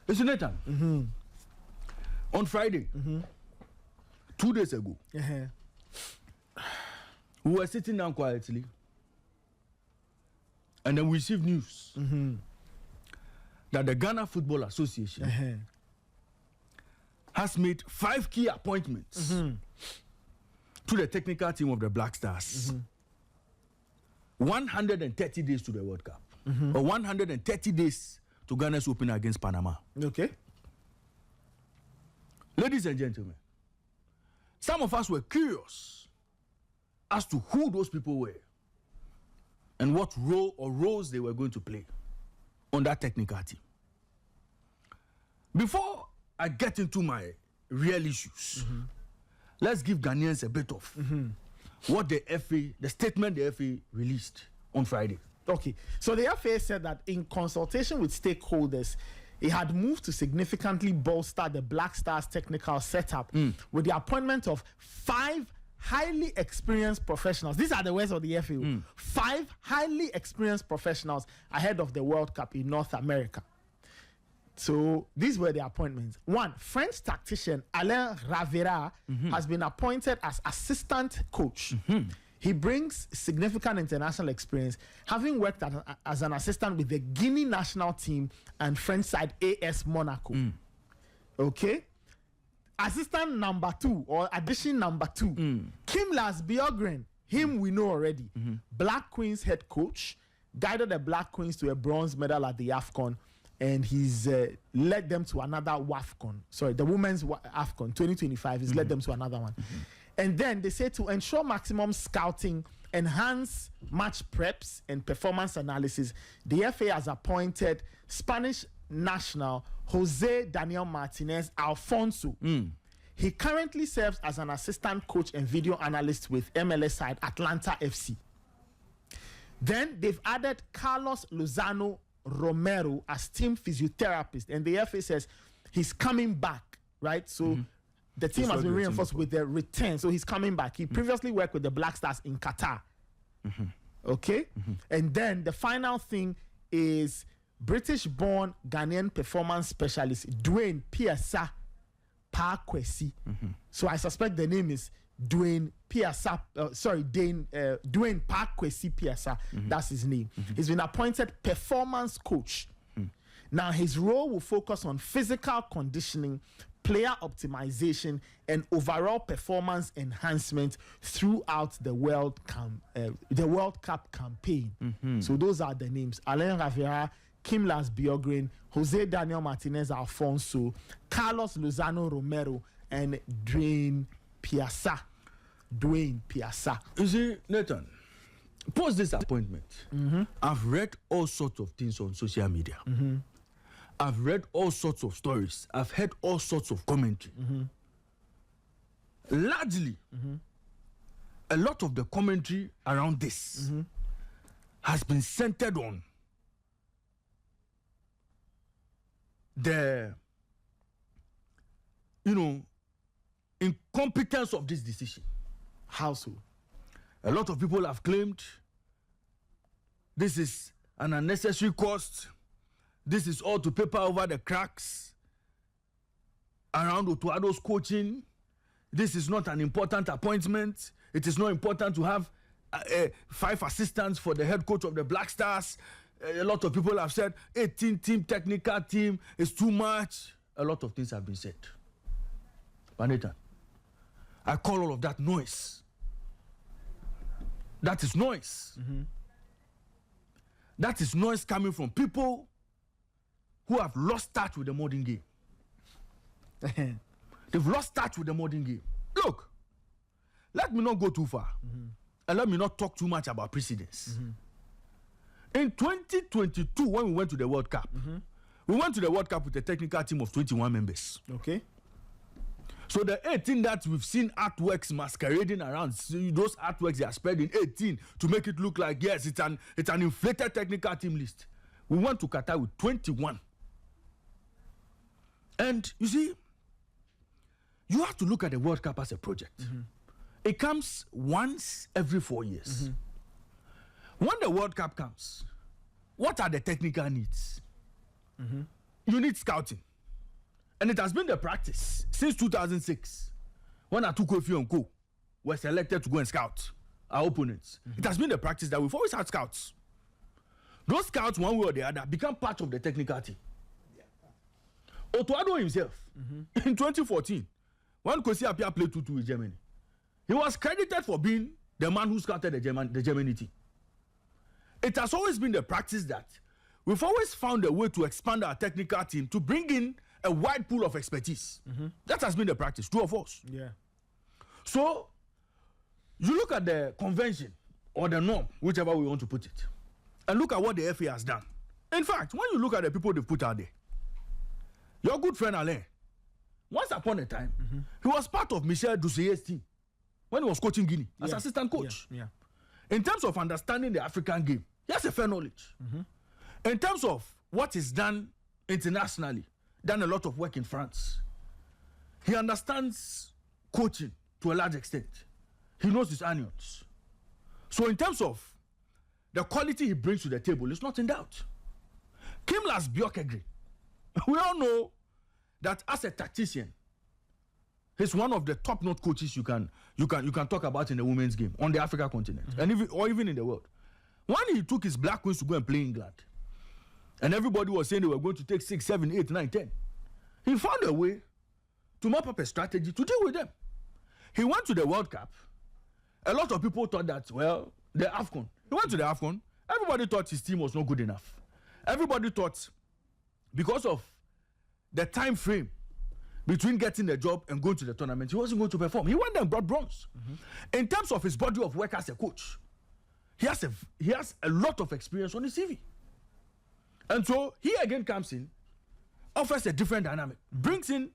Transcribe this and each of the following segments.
Isn't it? On Friday, 2 days ago, we were sitting down quietly, and then we received news that the Ghana Football Association has made 5 key appointments to the technical team of the Black Stars. 130 days to the World Cup, or 130 days to Ghana's opener against Panama. Okay. Ladies and gentlemen, some of us were curious as to who those people were and what role or roles they were going to play on that technical team. Before I get into my real issues, let's give Ghanaians a bit of what the statement the FA released on Friday. Okay, so the FA said that in consultation with stakeholders, it had moved to significantly bolster the Black Stars technical setup with the appointment of 5 highly experienced professionals. These are the words of the FA. 5 highly experienced professionals ahead of the World Cup in North America. So these were the appointments. 1, French tactician Alain Ravera has been appointed as assistant coach. He brings significant international experience, having worked as an assistant with the Guinea national team and French side AS Monaco. Okay. Assistant number 2 or addition number 2, Kim Las Bjorgren. Him we know already. Black Queens head coach, guided the Black Queens to a bronze medal at the AFCON, and he's led them to another WAFCON. Sorry, the women's AFCON 2025. He's led them to another one. And then they say to ensure maximum scouting, enhance match preps and performance analysis, the FA has appointed Spanish national Jose Daniel Martinez Alfonso. He currently serves as an assistant coach and video analyst with MLS side Atlanta FC. Then they've added Carlos Lozano Romero as team physiotherapist, and the FA says he's coming back, right? So the team has been reinforced with the return, so he's coming back. He previously worked with the Black Stars in Qatar. Okay? And then the final thing is British-born Ghanaian performance specialist Dwayne Piasa Parkwesi. So I suspect the name is Dwayne Piasa. Dwayne Parkwesi Piasa. That's his name. He's been appointed performance coach. Now his role will focus on physical conditioning, player optimization, and overall performance enhancement throughout the World Cup campaign. So those are the names: Alain Ravera, Kim Las Bjorgren, Jose Daniel Martinez Alfonso, Carlos Lozano Romero, and Dwayne Piasa. You see, Nathan, post this appointment, I've read all sorts of things on social media. I've read all sorts of stories. I've heard all sorts of commentary. Largely, a lot of the commentary around this has been centered on the, incompetence of this decision. How so? A lot of people have claimed this is an unnecessary cost. This is all to paper over the cracks around Otto Addo's coaching. This is not an important appointment. It is not important to have 5 assistants for the head coach of the Black Stars. A lot of people have said 18-team technical team is too much. A lot of things have been said. But Nathan, I call all of that noise. That is noise. That is noise coming from people who have lost touch with the modern game. They've lost touch with the modern game. Look, let me not go too far. And let me not talk too much about precedence. In 2022, when we went to the World Cup, we went to the World Cup with a technical team of 21 members. Okay. So the 18 that we've seen artworks masquerading around, those artworks, they are spread in 18 to make it look like, yes, it's an inflated technical team list. We went to Qatar with 21. And you see, you have to look at the World Cup as a project. It comes once every 4 years. When the World Cup comes, what are the technical needs? You need scouting. And it has been the practice since 2006 when Atukofi and Co were selected to go and scout our opponents. It has been the practice that we've always had scouts. Those scouts, one way or the other, become part of the technical team. Otto Addo himself, in 2014, when Kwesi Appiah played 2-2 with Germany, he was credited for being the man who scouted the Germany team. It has always been the practice that we've always found a way to expand our technical team to bring in a wide pool of expertise. That has been the practice, two of us. Yeah. So, you look at the convention or the norm, whichever we want to put it, and look at what the FA has done. In fact, when you look at the people they've put out there, your good friend Alain, once upon a time, he was part of Michel Doucier's team when he was coaching Guinea as assistant coach. Yeah. In terms of understanding the African game, he has a fair knowledge. In terms of what is done internationally, done a lot of work in France. He understands coaching to a large extent. He knows his onions. So in terms of the quality he brings to the table, it's not in doubt. Kimlas Bjorkegren, we all know that as a tactician, he's one of the top-notch coaches you can talk about in the women's game on the African continent, and even in the world. When he took his Black Queens to go and play England, and everybody was saying they were going to take 6, 7, 8, 9, 10, he found a way to map up a strategy to deal with them. He went to the World Cup. A lot of people thought that, well, the AFCON. He went to the AFCON. Everybody thought his team was not good enough. Everybody thought, because of the time frame between getting the job and going to the tournament, he wasn't going to perform. He went there and brought bronze. In terms of his body of work as a coach, he has a lot of experience on his CV. And so he again comes in, offers a different dynamic, brings in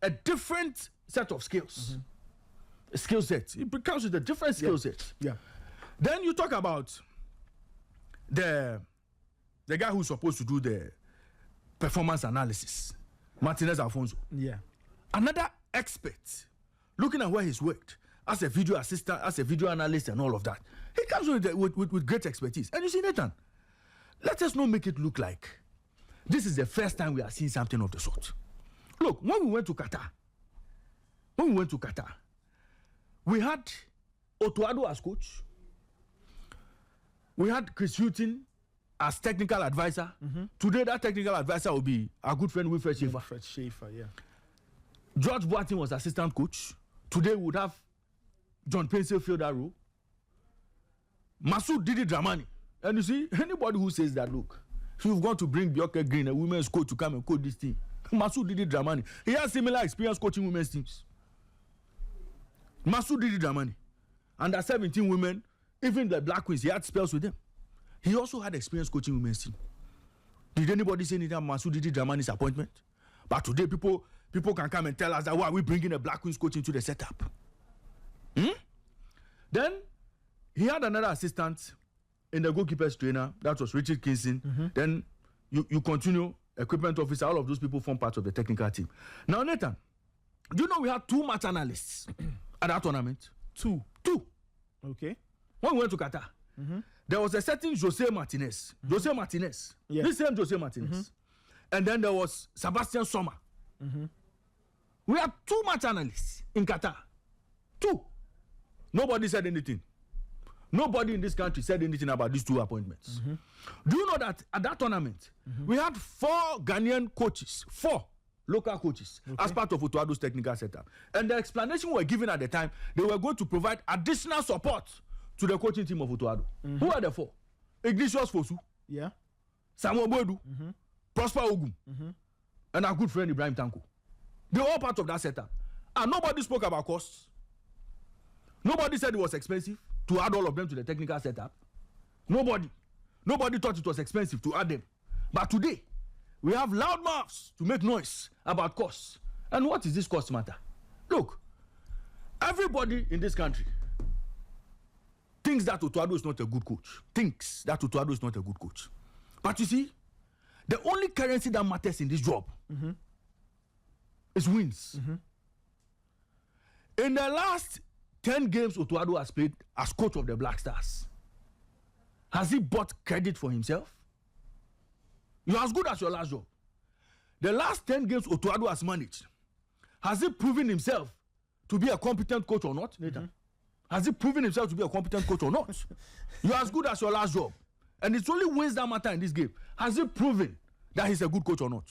a different set of skills. A skill set. He comes with a different skill set. Yeah. Then you talk about the guy who's supposed to do the performance analysis, Martinez Alfonso. Yeah. Another expert, looking at where he's worked as a video assistant, as a video analyst, and all of that. He comes with great expertise. And you see, Nathan, let us not make it look like this is the first time we are seeing something of the sort. Look, when we went to Qatar, we had Otto Addo as coach. We had Chris Hutton as technical advisor. Today, that technical advisor will be our good friend Wilfred Schaefer. Wilfred Schaefer, yeah. George Boateng was assistant coach. Today, we would have John Pensel fill that role. Masoud Didi Dramani. And you see, anybody who says that, look, you've got to bring Bjorkegren, a women's coach, to come and coach this team. Masoud Didi Dramani. He has similar experience coaching women's teams. Masoud Didi Dramani. Under 17 women, even the Black Queens, he had spells with them. He also had experience coaching women's team. Did anybody say anything about Masoud Didi Dramani's appointment? But today, people can come and tell us that why are we bringing a Black Queens coach into the setup? Then he had another assistant in the goalkeepers trainer, that was Richard Kinson. Then you continue, equipment officer, all of those people form part of the technical team. Now, Nathan, do you know we had 2 match analysts at that tournament? Two. Okay. When we went to Qatar, there was a certain Jose Martinez. Yeah. This same Jose Martinez. And then there was Sebastian Sommer. We had 2 match analysts in Qatar. 2. Nobody said anything. Nobody in this country said anything about these 2 appointments. Do you know that at that tournament, we had 4 Ghanaian coaches, 4 local coaches, as part of Otto Addo's technical setup. And the explanation we were given at the time, they were going to provide additional support to the coaching team of Otto Addo. Who are the 4? Ignatius Fosu, Yeah. Samuel Boedu, Prosper Ogum, and our good friend Ibrahim Tanko. They were all part of that setup. And nobody spoke about costs. Nobody said it was expensive to add all of them to the technical setup. Nobody thought it was expensive to add them. But today, we have loud mouths to make noise about costs. And what is this cost matter? Look, everybody in this country thinks that Otto Addo is not a good coach. But you see, the only currency that matters in this job is wins. In the last 10 games Otto Addo has played as coach of the Black Stars, has he bought credit for himself? You're as good as your last job. the last 10 games Otto Addo has managed, has he proven himself to be a competent coach or not, Nathan? Has he proven himself to be a competent coach or not? You're as good as your last job. And it's only wins that matter in this game. Has he proven that he's a good coach or not?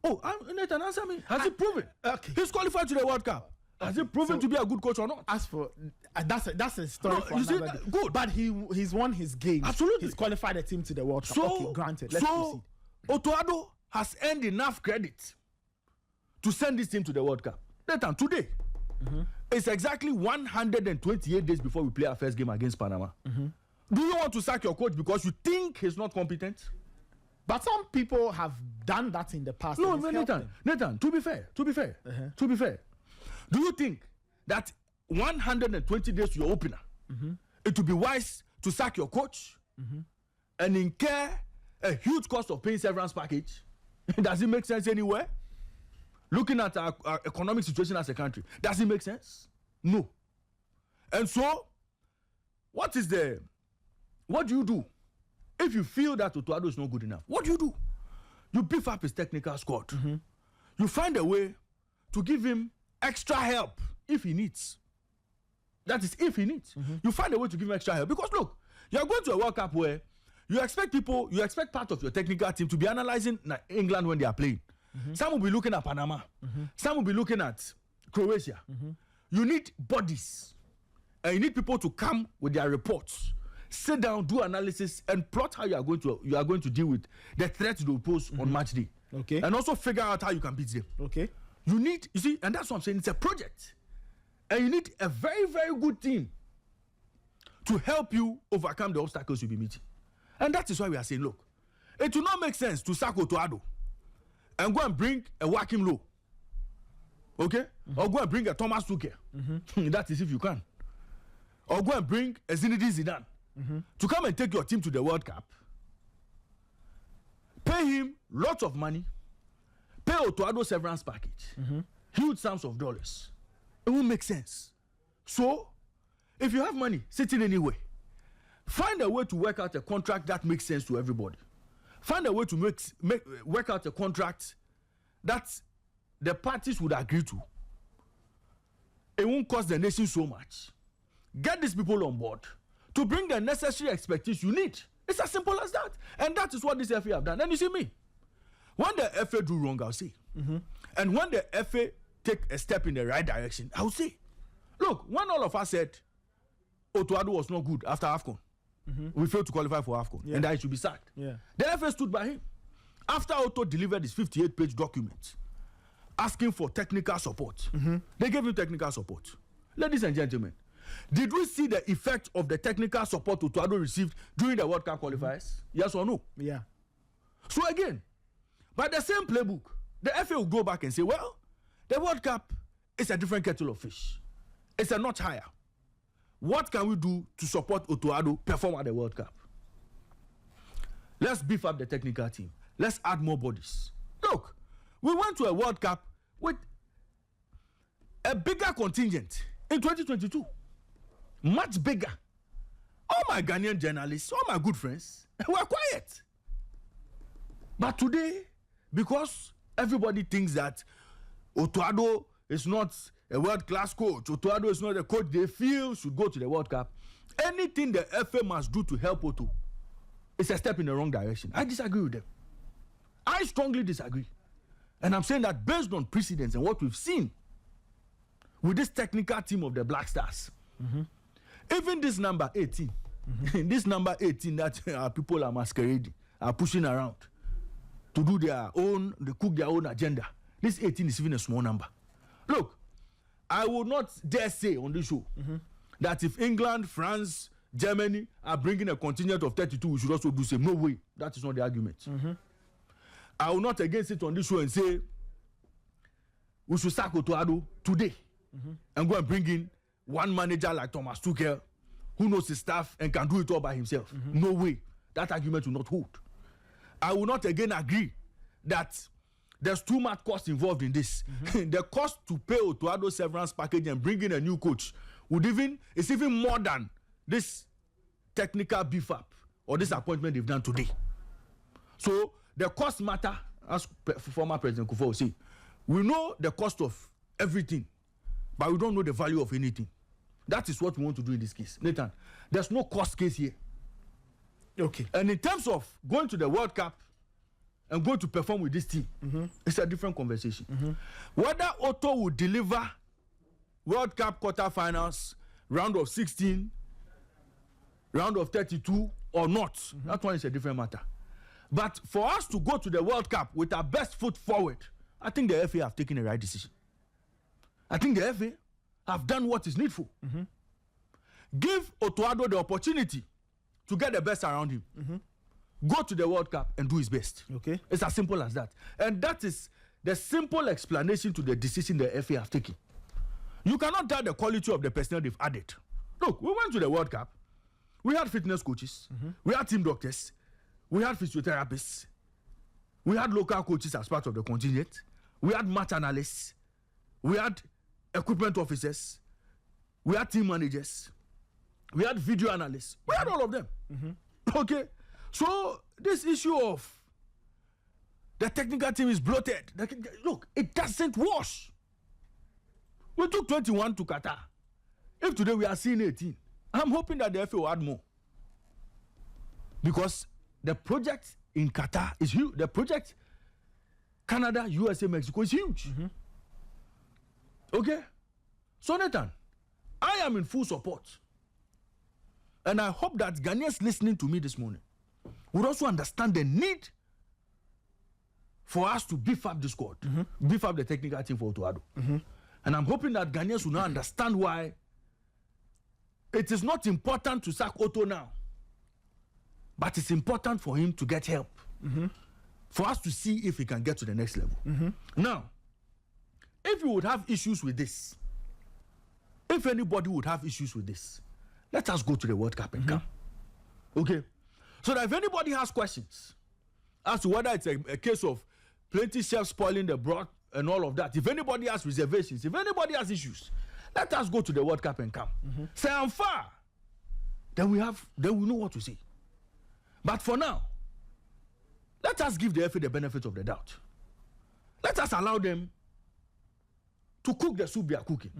Oh, Nathan, answer me. Has he proven? Okay. He's qualified to the World Cup. Has he proven to be a good coach or not? As for that's a story for you see, another day. good. But he's won his game. Absolutely. He's qualified the team to the World Cup. So, okay, granted. Let's proceed. Otto Addo has earned enough credit to send this team to the World Cup. Nathan, today, it's exactly 128 days before we play our first game against Panama. Do you want to sack your coach because you think he's not competent? But some people have done that in the past. No, Nathan, to be fair, to be fair, do you think that 120 days to your opener, it would be wise to sack your coach and incur a huge cost of paying severance package? Does it make sense anywhere? Looking at our economic situation as a country, does it make sense? No. And so, what do you do if you feel that Otto Addo is not good enough? What do? You beef up his technical squad. You find a way to give him extra help if he needs. That is, if he needs. You find a way to give him extra help. Because look, you are going to a World Cup where you expect part of your technical team to be analyzing England when they are playing. Some will be looking at Panama. Some will be looking at Croatia. You need bodies. And you need people to come with their reports, sit down, do analysis, and plot how you are going to deal with the threats they will pose on match day. Okay. And also figure out how you can beat them. Okay. You see, and that's what I'm saying, it's a project. And you need a very, very good team to help you overcome the obstacles you'll be meeting. And that is why we are saying, look, it will not make sense to sack Otto Addo and go and bring a Joachim Low. Okay? Or go and bring a Thomas Tuchel. That is if you can. Or go and bring a Zinedine Zidane to come and take your team to the World Cup. Pay him lots of money. Pay Otto Addo severance package. Huge sums of dollars. It won't make sense. So, if you have money sitting anywhere, find a way to work out a contract that makes sense to everybody. Find a way to work out a contract that the parties would agree to. It won't cost the nation so much. Get these people on board to bring the necessary expertise you need. It's as simple as that. And that is what this FA have done. And you see me, when the FA do wrong, I'll say. And when the FA take a step in the right direction, I'll say. Look, when all of us said Otto Addo was not good after AFCON, we failed to qualify for AFCON, and that he should be sacked. The FA stood by him. After Otto delivered his 58-page document asking for technical support, they gave him technical support. Ladies and gentlemen, did we see the effect of the technical support Otto Addo received during the World Cup qualifiers? Yes or no? Yeah. So again, by the same playbook, the FA will go back and say, well, the World Cup is a different kettle of fish. It's a notch higher. What can we do to support Otto Addo perform at the World Cup? Let's beef up the technical team. Let's add more bodies. Look, we went to a World Cup with a bigger contingent in 2022. Much bigger. All my Ghanaian journalists, all my good friends, were quiet. But today, because everybody thinks that Otto Addo is not a world-class coach, Otto Addo is not a coach they feel should go to the World Cup, anything the FA must do to help Otto is a step in the wrong direction. I disagree with them. I strongly disagree. And I'm saying that based on precedents and what we've seen with this technical team of the Black Stars, even this number 18, this number 18 that our people are masquerading, are pushing around to do their own, they cook their own agenda. This 18 is even a small number. Look, I would not dare say on this show that if England, France, Germany are bringing a contingent of 32, we should also do the same. No way. That is not the argument. I will not again sit on this show and say we should sack Otto Addo today and go and bring in one manager like Thomas Tuchel who knows his staff and can do it all by himself. No way. That argument will not hold. I will not again agree that there's too much cost involved in this. The cost to pay Otto Addo severance package and bring in a new coach is even more than this technical beef up or this appointment they've done today. So the cost matter as former President Kufuor say, we know the cost of everything, but we don't know the value of anything. That is what we want to do in this case. Nathan, there's no cost case here. Okay. And in terms of going to the World Cup and going to perform with this team, it's a different conversation. Whether Otto will deliver World Cup quarterfinals, round of 16, round of 32 or not, that one is a different matter. But for us to go to the World Cup with our best foot forward, I think the FA have taken the right decision. I think the FA have done what is needful. Give Otto Addo the opportunity to get the best around him. Go to the World Cup and do his best. Okay. It's as simple as that. And that is the simple explanation to the decision the FA have taken. You cannot doubt the quality of the personnel they've added. Look, we went to the World Cup. We had fitness coaches. We had team doctors. We had physiotherapists. We had local coaches as part of the contingent. We had match analysts. We had equipment officers. We had team managers. We had video analysts. We had all of them. Okay? So, this issue of the technical team is bloated. Look, it doesn't wash. We took 21 to Qatar. If today we are seeing 18, I'm hoping that the FA will add more. Because the project in Qatar is huge. The project Canada, USA, Mexico is huge. Okay? So, Nathan, I am in full support. And I hope that Ghanaians listening to me this morning would also understand the need for us to beef up the squad, beef up the technical team for Otto Addo. And I'm hoping that Ghanaians will now understand why it is not important to sack Otto now, but it's important for him to get help, for us to see if he can get to the next level. Now, if you would have issues with this, if anybody would have issues with this, let us go to the World Cup and come. Okay? So that if anybody has questions as to whether it's a case of plenty chefs spoiling the broth and all of that, if anybody has reservations, if anybody has issues, let us go to the World Cup and come. Say I'm far, then we know what to say. But for now, let us give the FA the benefit of the doubt. Let us allow them to cook the soup they are cooking.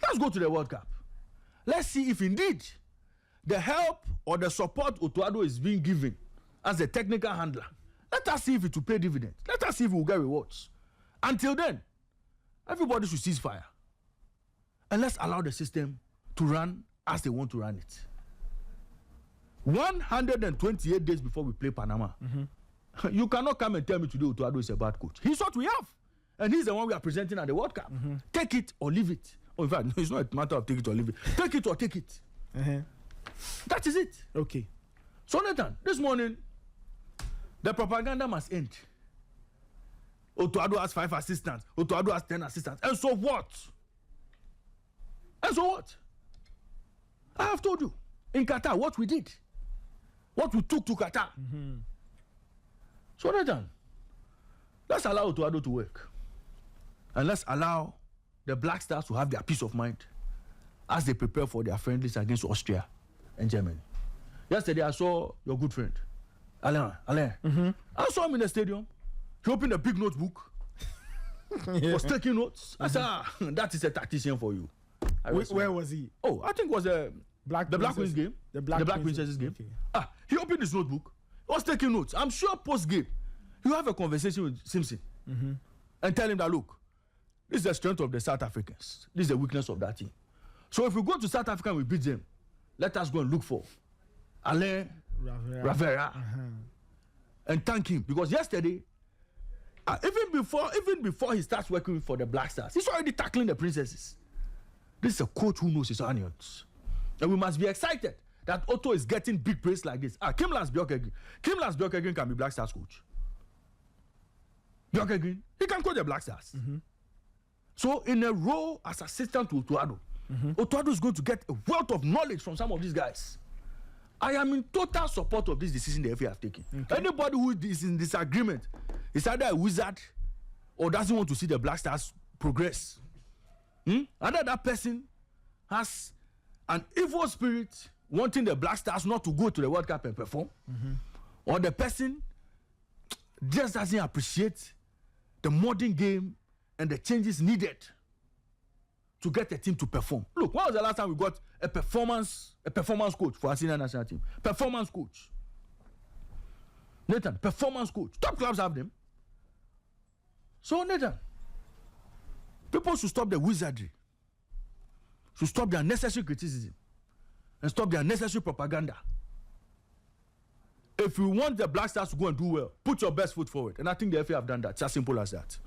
Let's go to the World Cup. Let's see if indeed the help or the support Otto Addo is being given as a technical handler. Let us see if it will pay dividends. Let us see if we will get rewards. Until then, everybody should cease fire. And let's allow the system to run as they want to run it. 128 days before we play Panama. You cannot come and tell me today Otto Addo is a bad coach. He's what we have. And he's the one we are presenting at the World Cup. Take it or leave it. Oh, in fact, it's not a matter of take it or leave it. Take it or take it. That is it. Okay. So, Nathan, this morning, the propaganda must end. Otto Addo has 5 assistants. Otto Addo has 10 assistants. And so what? And so what? I have told you, in Qatar, what we did. What we took to Qatar. So, Nathan, let's allow Otto Addo to work. And let's allow the Black Stars to have their peace of mind as they prepare for their friendlies against Austria and Germany. Yesterday, I saw your good friend, Alain. I saw him in the stadium. He opened a big notebook. Was taking notes. I said, that is a tactician for you. Where was he? Oh, I think it was the Black Queens game. The Black Princesses game. Okay. He opened his notebook. He was taking notes. I'm sure post-game, you have a conversation with Simpson and tell him that, look, this is the strength of the South Africans. This is the weakness of that team. So if we go to South Africa and we beat them, let us go and look for Alain Ravera and thank him. Because yesterday, even before he starts working for the Black Stars, he's already tackling the princesses. This is a coach who knows his onions. And we must be excited that Otto is getting big praise like this. Kim Lance Bjorkegren can be Black Stars coach. Bjorkegren, he can coach the Black Stars. So in a role as assistant to Otto Addo, Otto Addo is going to get a wealth of knowledge from some of these guys. I am in total support of this decision the FA have taken. Anybody who is in disagreement is either a wizard or doesn't want to see the Black Stars progress. Either that person has an evil spirit wanting the Black Stars not to go to the World Cup and perform, or the person just doesn't appreciate the modern game and the changes needed to get a team to perform. Look, when was the last time we got a performance coach for our senior national team? Performance coach. Nathan, performance coach. Top clubs have them. So, Nathan, people should stop the wizardry, should stop the unnecessary criticism, and stop the unnecessary propaganda. If you want the Black Stars to go and do well, put your best foot forward. And I think the FA have done that. It's as simple as that.